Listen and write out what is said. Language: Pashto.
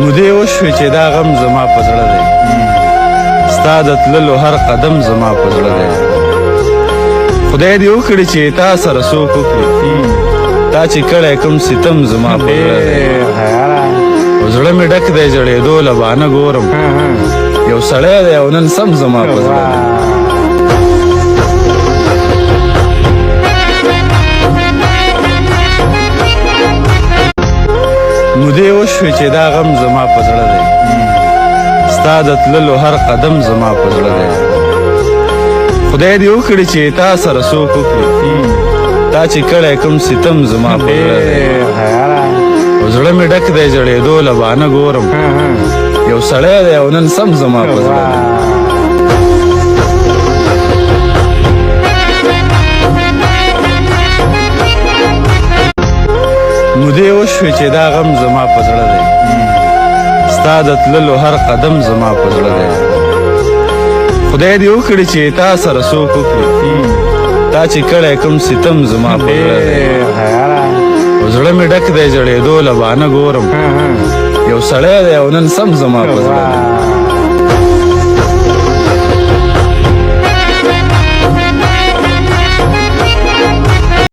مودې وشوې چې دا غم زما په زړه دی ستا د تللو هر قدم زما په زړه دی خدای دې وکړي چې تا سره څوک وکړي تا چې کړی کوم ستم زما په زړه دی زړه مې ډک دی ژړېدو له بانه ګورم یو سړی دی او نن سم زما په زړه دی مودې وشوې چې دا غم زما په زړه دی ستا د تللو هر قدم زما په زړه دی خدای دې وکړي چې تا سره څوک وکړي تا چې کړی کوم ستم زما په زړه دی زړه مې ډک دی ژړېدو له بانه ګورم یو سړی دی او نن سم زما په زړه دی مودې وشوې چې دا غم زما په زړه دی ستا د تللو هر قدم زما په زړه دی خدای دې وکړي چې تا سره څوک وکړي تا چې کړی کوم ستم زما په زړه دی زړه مې ډک دی ژړېدو له بانه ګورم یو سړی دی او نن سم زما په زړه دی